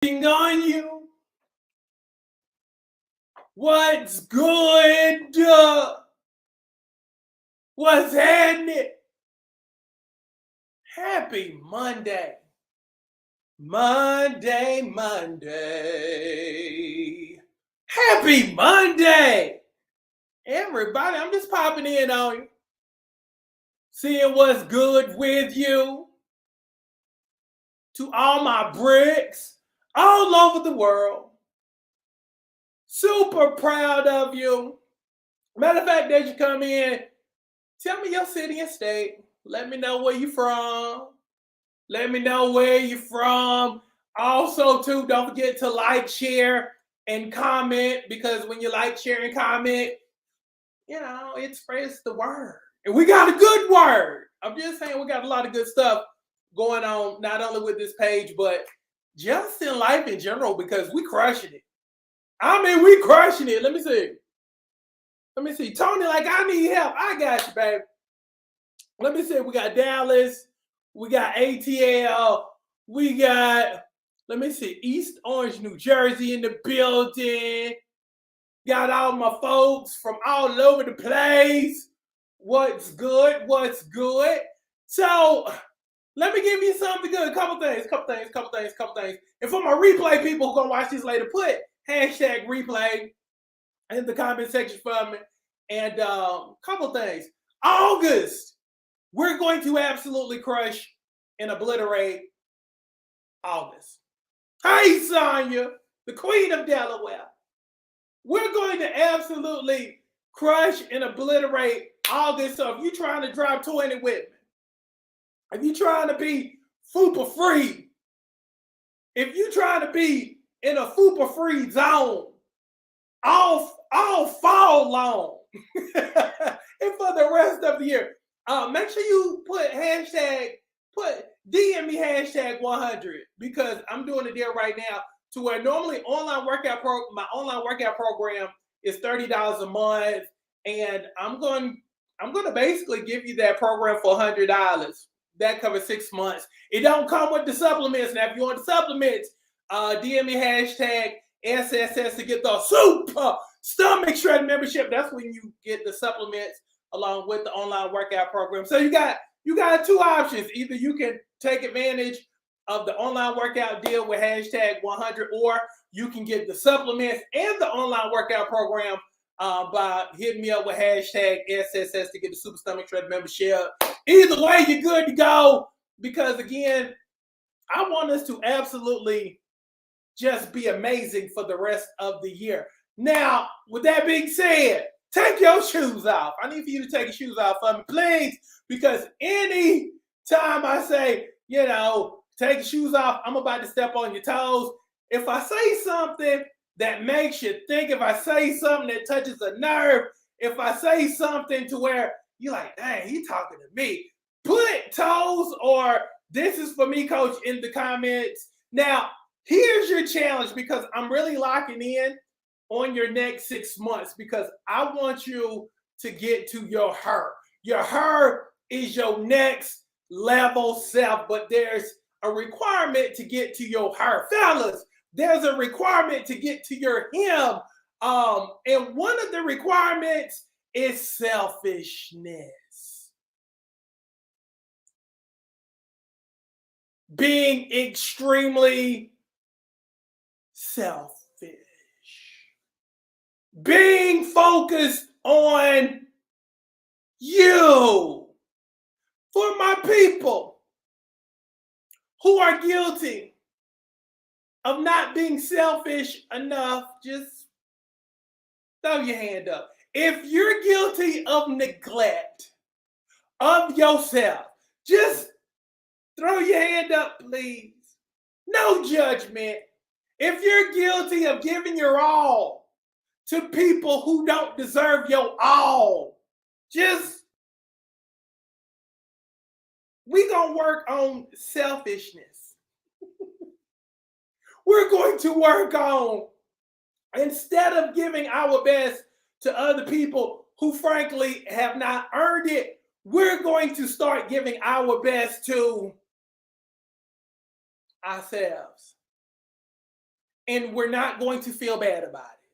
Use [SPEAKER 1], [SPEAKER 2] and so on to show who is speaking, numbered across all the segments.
[SPEAKER 1] On you. What's good? What's happening? Happy Monday. Monday. Happy Monday. Everybody, I'm just popping in on you. Seeing what's good with you. To all my bricks all over the world. Super proud of you. Matter of fact, that you come in, tell me your city and state. Let me know where you from. Let me know where you're from. Also, too, don't forget to like, share, and comment, because when you like, share, and comment, it spreads the word. And we got a good word. I'm just saying we got a lot of good stuff going on, not only with this page, but just in life in general, because we crushing it. I mean, we crushing it. Let me see. Tony, like, I need help. I got you, baby. Let me see. We got Dallas. We got ATL. We got, let me see, East Orange, New Jersey in the building. Got all my folks from all over the place. What's good? So, let me give you something good. Couple things. And for my replay people who gonna watch this later, put hashtag replay in the comment section for me. And couple things. August, we're going to absolutely crush and obliterate August. Hey, Sonya, the Queen of Delaware. We're going to absolutely crush and obliterate August. So if you're trying to drop 20 with me, if you're trying to be FUPA free, if you're trying to be in a FUPA free zone all fall long and for the rest of the year, make sure you put DM me hashtag 100, because I'm doing a deal right now to where normally my online workout program is $30 a month, and I'm going to basically give you that program for $100. That covers 6 months. It don't come with the supplements. Now, if you want the supplements, DM me hashtag SSS to get the super stomach shred membership. That's when you get the supplements along with the online workout program. So you got two options. Either you can take advantage of the online workout deal with hashtag 100, or you can get the supplements and the online workout program by hitting me up with hashtag SSS to get the super stomach shred membership. Either way, you're good to go, because again, I want us to absolutely just be amazing for the rest of the year. Now, with that being said, take your shoes off. I need for you to take your shoes off for me, please, because any time I say, take your shoes off, I'm about to step on your toes. If I say something that makes you think, if I say something that touches a nerve, if I say something to where you're like, dang, he talking to me, put toes or this is for me, coach, in the comments. Now, here's your challenge, because I'm really locking in on your next 6 months, because I want you to get to your her. Your her is your next level self, but there's a requirement to get to your her. Fellas, there's a requirement to get to your him. And one of the requirements is selfishness. Being extremely selfish. Being focused on you. For my people who are guilty of not being selfish enough, just throw your hand up. If you're guilty of neglect of yourself, just throw your hand up, please. No judgment. If you're guilty of giving your all to people who don't deserve your all, we're going to work on selfishness. We're going to work on, instead of giving our best to other people who frankly have not earned it, we're going to start giving our best to ourselves. and we're not going to feel bad about it.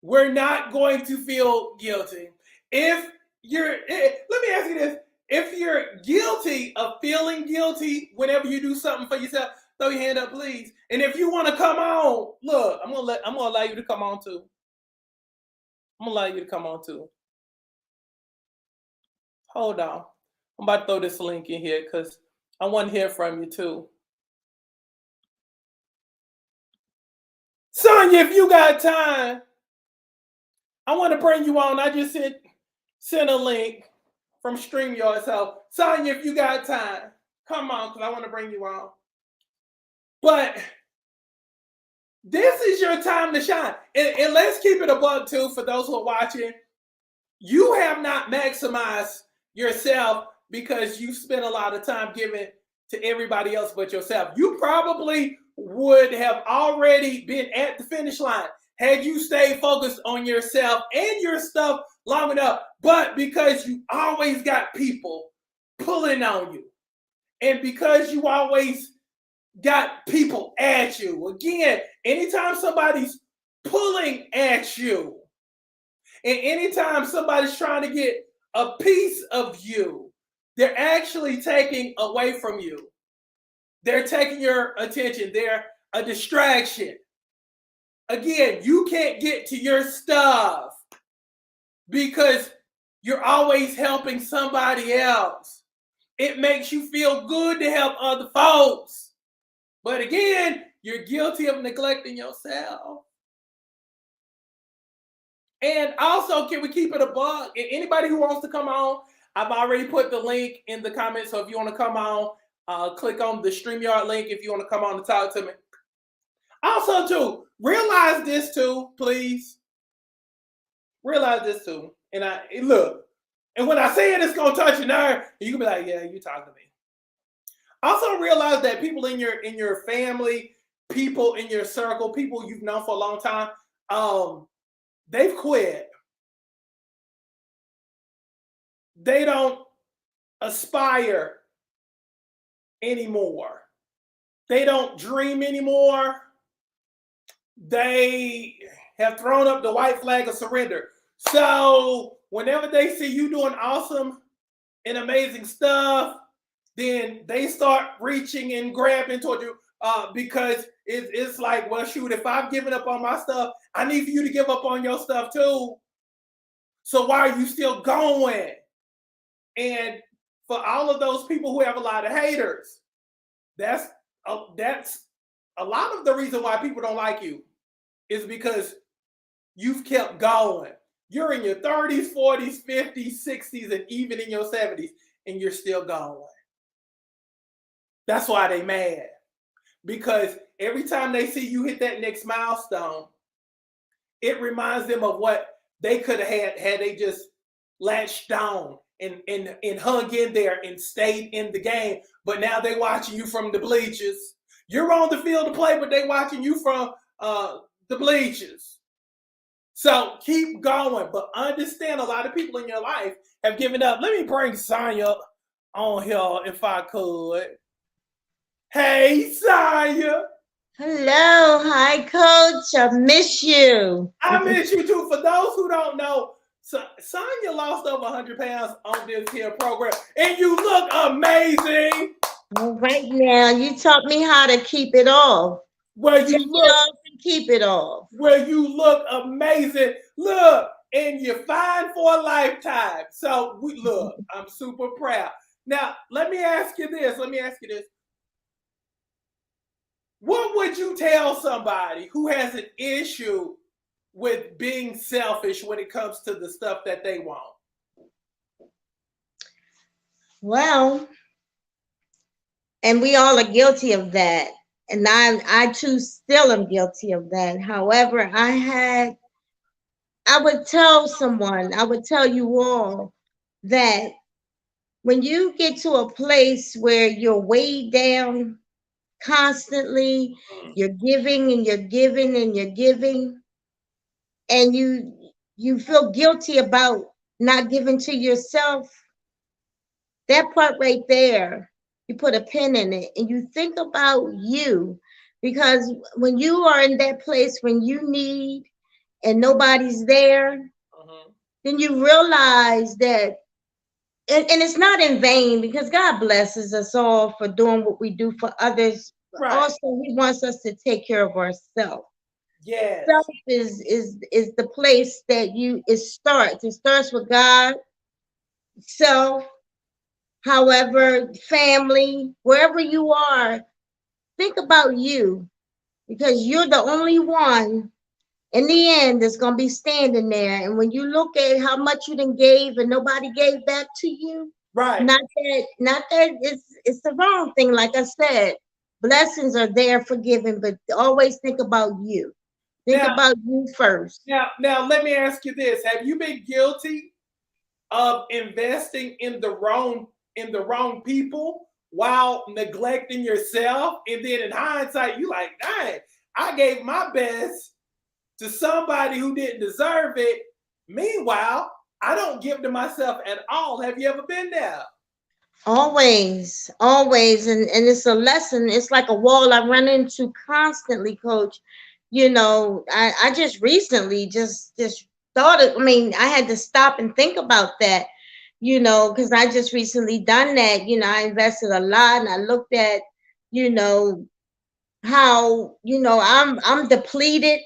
[SPEAKER 1] We're not going to feel guilty. If you're, let me ask you this. If you're guilty of feeling guilty whenever you do something for yourself, throw your hand up, please. And if you want to come on, look, I'm gonna allow you to come on too. I'm gonna allow you to come on too. Hold on. I'm about to throw this link in here because I want to hear from you too. Sonya, if you got time, I want to bring you on. I just sent a link from StreamYard. So, Sonya, if you got time, come on, because I want to bring you on. But this is your time to shine. And let's keep it a buck, too, for those who are watching. You have not maximized yourself because you spent a lot of time giving to everybody else but yourself. You probably would have already been at the finish line had you stayed focused on yourself and your stuff long enough, but because you always got people pulling on you, and because you always got people at you. Again, anytime somebody's pulling at you, and anytime somebody's trying to get a piece of you, they're actually taking away from you. They're taking your attention. They're a distraction. Again, you can't get to your stuff because you're always helping somebody else. It makes you feel good to help other folks. But again, you're guilty of neglecting yourself. And also, can we keep it a buck? Anybody who wants to come on, I've already put the link in the comments. So if you want to come on, click on the StreamYard link if you want to come on and talk to me. Also, too, realize this too, please. Realize this too. And look, and when I say it, it's gonna touch your nerve, you can be like, yeah, you talk to me. Also realize that people in your family, people in your circle, people you've known for a long time, they've quit. They don't aspire anymore. They don't dream anymore. They have thrown up the white flag of surrender. So whenever they see you doing awesome and amazing stuff, then they start reaching and grabbing toward you because it's like, well, shoot, if I've given up on my stuff, I need for you to give up on your stuff too. So why are you still going? And for all of those people who have a lot of haters, that's a lot of the reason why people don't like you is because you've kept going. You're in your 30s, 40s, 50s, 60s, and even in your 70s, and you're still going. That's why they mad. Because every time they see you hit that next milestone, it reminds them of what they could have had they just latched on and hung in there and stayed in the game. But now they watching you from the bleachers. You're on the field to play, but they watching you from the bleachers. So keep going, but understand a lot of people in your life have given up. Let me bring Sonya on here if I could. Hey, Sonya.
[SPEAKER 2] Hello. Hi, Coach. I miss you.
[SPEAKER 1] I miss you too. For those who don't know, Sonya lost over 100 pounds on this here program, and you look amazing.
[SPEAKER 2] All right now, you taught me how to keep it off.
[SPEAKER 1] Where you
[SPEAKER 2] Take
[SPEAKER 1] look,
[SPEAKER 2] it off and keep it off.
[SPEAKER 1] where you look amazing. Look, and you're fine for a lifetime. So we look. I'm super proud. Now, let me ask you this. What would you tell somebody who has an issue with being selfish when it comes to the stuff that they want?
[SPEAKER 2] Well, and we all are guilty of that. And I too still am guilty of that. However, I would tell someone, I would tell you all that when you get to a place where you're weighed down constantly, you're giving and you're giving and you're giving, and you feel guilty about not giving to yourself, that part right there, you put a pin in it and you think about you, because when you are in that place when you need and nobody's there,
[SPEAKER 1] Mhm.
[SPEAKER 2] then you realize that, and it's not in vain because God blesses us all for doing what we do for others. But
[SPEAKER 1] Right.
[SPEAKER 2] also, He wants us to take care of ourselves. Self
[SPEAKER 1] Yes.
[SPEAKER 2] is the place that it starts. It starts with God, self. However, family, wherever you are, think about you because you're the only one in the end that's gonna be standing there. And when you look at how much you done gave and nobody gave back to you,
[SPEAKER 1] Right.
[SPEAKER 2] not that it's the wrong thing. Like I said, blessings are there for giving, but always think about you. Think
[SPEAKER 1] Now,
[SPEAKER 2] about you first.
[SPEAKER 1] now, let me ask you this: have you been guilty of investing in the wrong people while neglecting yourself? And then in hindsight, you like, dang, I gave my best to somebody who didn't deserve it. Meanwhile, I don't give to myself at all. Have you ever been there?
[SPEAKER 2] Always, always, and it's a lesson. It's like a wall I run into constantly, Coach. I just recently just thought it. I mean, I had to stop and think about that. Because I just recently done that. I invested a lot, and I looked at, you know, how I'm depleted,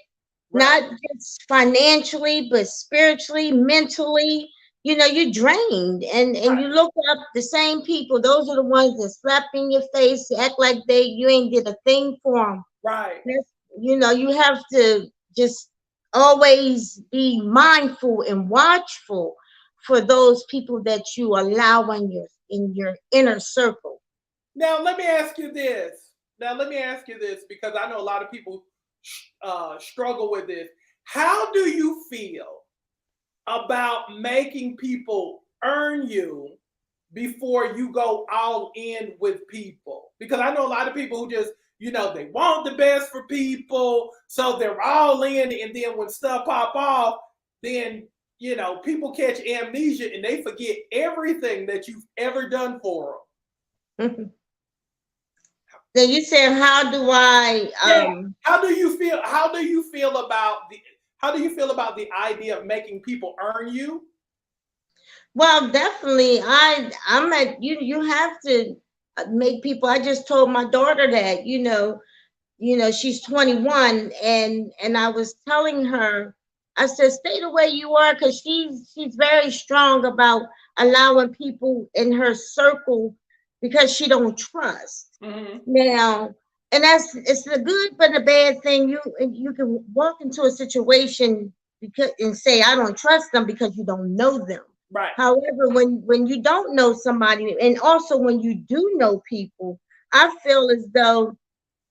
[SPEAKER 1] Right,
[SPEAKER 2] not just financially but spiritually, mentally. You're drained, and
[SPEAKER 1] right,
[SPEAKER 2] you look up the same people. Those are the ones that slap in your face, act like you ain't did a thing for them.
[SPEAKER 1] right.
[SPEAKER 2] You have to just always be mindful and watchful for those people that you allow in your inner circle.
[SPEAKER 1] Now let me ask you this. Now let me ask you this because I know a lot of people struggle with this. How do you feel about making people earn you before you go all in with people? Because I know a lot of people who just, they want the best for people, so they're all in, and then when stuff pop off, then people catch amnesia and they forget everything that you've ever done for
[SPEAKER 2] Then you said, how do I
[SPEAKER 1] them. Yeah. How do you feel about the idea of making people earn you?
[SPEAKER 2] well, definitely I'm at you have to make people. I just told my daughter that, she's 21, and I was telling her, I said, stay the way you are, because she's very strong about allowing people in her circle because she don't trust.
[SPEAKER 1] Hmm.
[SPEAKER 2] Now, and it's a good but a bad thing. You can walk into a situation because and say I don't trust them because you don't know them.
[SPEAKER 1] Right.
[SPEAKER 2] However, when you don't know somebody, and also when you do know people, I feel as though,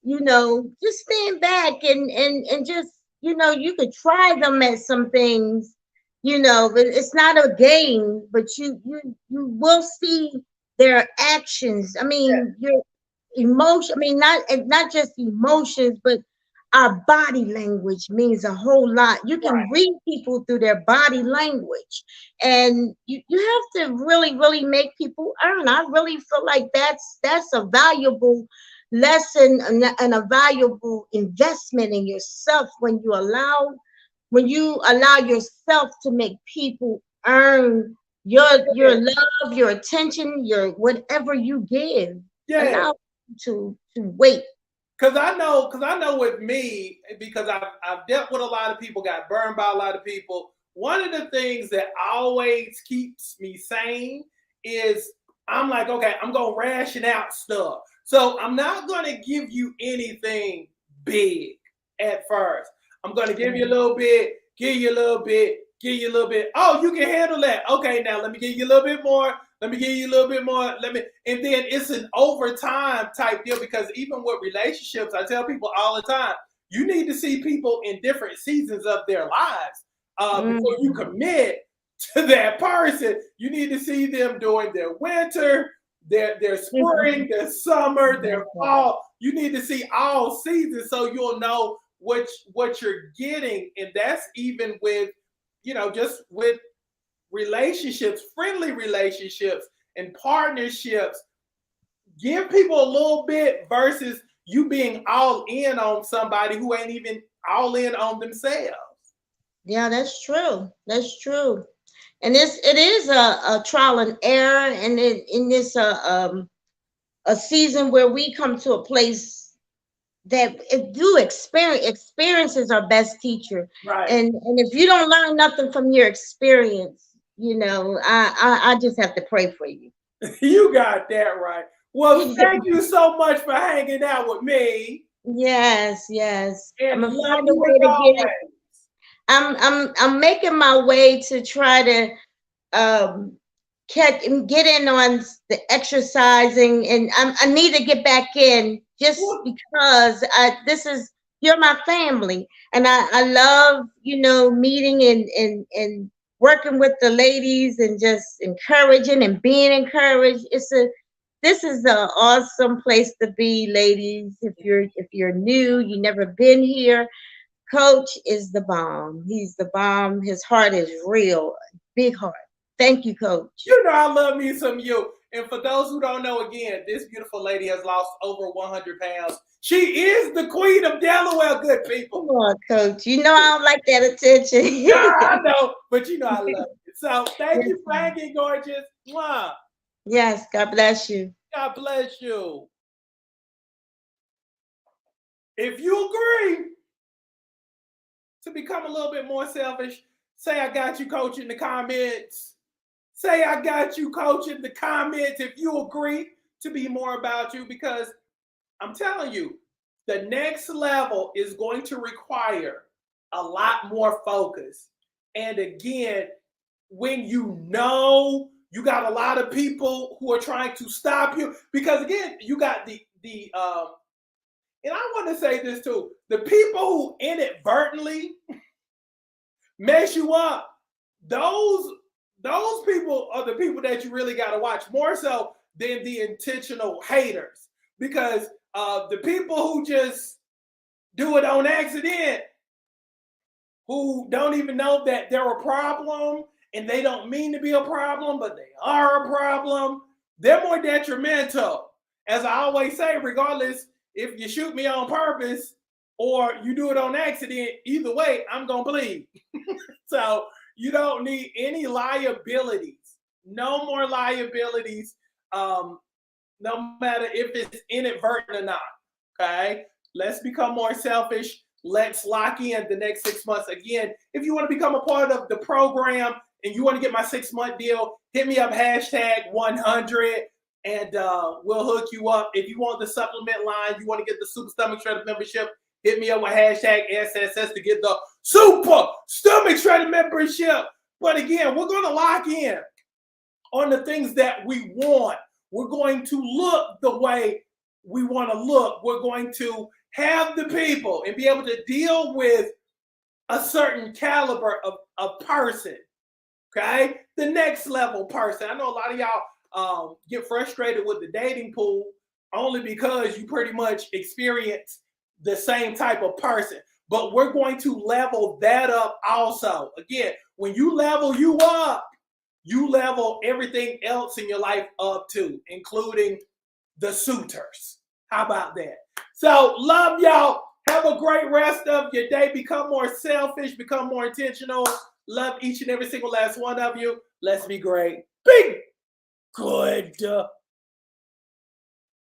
[SPEAKER 2] just stand back and just, you could try them at some things, but it's not a game, but you will see their actions. I
[SPEAKER 1] Yeah.
[SPEAKER 2] mean, your emotion, I mean, not just emotions, but our body language means a whole lot. You
[SPEAKER 1] Right.
[SPEAKER 2] can read people through their body language, and you have to really, really make people earn. I really feel like that's a valuable lesson and a valuable investment in yourself when you allow yourself to make people earn your
[SPEAKER 1] Yeah.
[SPEAKER 2] love, your attention, your whatever you give.
[SPEAKER 1] Yeah.
[SPEAKER 2] Allow to wait.
[SPEAKER 1] Cause I know with me, because I've dealt with a lot of people, got burned by a lot of people. One of the things that always keeps me sane is I'm like, okay, I'm gonna ration out stuff. So I'm not gonna give you anything big at first. I'm gonna give you a little bit, give you a little bit, give you a little bit. Oh, you can handle that. Okay, now let me give you a little bit more. Let me give you a little bit more. And then it's an overtime type deal because even with relationships, I tell people all the time, you need to see people in different seasons of their lives before you
[SPEAKER 2] Mm.
[SPEAKER 1] commit to that person. You need to see them during their winter, their spring, their summer, their fall. You need to see all seasons so you'll know what you're getting. And that's even with, just with relationships, friendly relationships, and partnerships. Give people a little bit versus you being all in on somebody who ain't even all in on themselves.
[SPEAKER 2] Yeah, that's true. That's true. And it is a trial and error, and it's a season where we come to a place that if you experience is our best teacher.
[SPEAKER 1] Right.
[SPEAKER 2] And if you don't learn nothing from your experience, I just have to pray for you.
[SPEAKER 1] You got that right. Well, thank you so much for hanging out with me.
[SPEAKER 2] Yes, yes. I'm
[SPEAKER 1] And
[SPEAKER 2] gonna
[SPEAKER 1] love
[SPEAKER 2] find a
[SPEAKER 1] you
[SPEAKER 2] way
[SPEAKER 1] as
[SPEAKER 2] to get it.
[SPEAKER 1] always.
[SPEAKER 2] I'm making my way to try to get in on the exercising, and I need to get back in just because you're my family, and I love meeting and working with the ladies and just encouraging and being encouraged. This is an awesome place to be, ladies. If you're new, you never been here, Coach is the bomb. He's the bomb. His heart is real, big heart. Thank you, Coach.
[SPEAKER 1] You know I love me some you. And for those who don't know, again, this beautiful lady has lost over 100 pounds. She is the queen of Delaware, good people.
[SPEAKER 2] Come on, Coach. You know I don't like that attention.
[SPEAKER 1] Yeah, I know, but you know I love it. So thank you for hanging, gorgeous. Mwah.
[SPEAKER 2] Yes, God bless you.
[SPEAKER 1] God bless you. If you agree to become a little bit more selfish, say I got you, Coach, in the comments. Say I got you, Coach, in the comments if you agree to be more about you, because I'm telling you, the next level is going to require a lot more focus. And again, when you got a lot of people who are trying to stop you, because again, you got and I want to say this too, the people who inadvertently mess you up, those people are the people that you really got to watch more so than the intentional haters, because the people who just do it on accident, who don't even know that they're a problem and they don't mean to be a problem, but they are a problem, they're more detrimental. As I always say, regardless if you shoot me on purpose or you do it on accident, either way, I'm going to bleed. So you don't need any liabilities. No more liabilities, no matter if it's inadvertent or not. Okay? Let's become more selfish. Let's lock in the next 6 months. Again, if you want to become a part of the program and you want to get my 6-month deal, hit me up, #100, and we'll hook you up. If you want the supplement line, you want to get the Super Stomach Shredder membership, hit me up with #SSS to get the Super Stomach Shredder membership. But again, we're going to lock in on the things that we want. We're going to look the way we want to look. We're going to have the people and be able to deal with a certain caliber of person. Okay? The next level person. I know a lot of y'all get frustrated with the dating pool only because you pretty much experience the same type of person. But we're going to level that up also. Again, when you level you up, you level everything else in your life up too, including the suitors. How about that? So love y'all. Have a great rest of your day. Become more selfish, become more intentional. Love each and every single last one of you. Let's be great. Be good.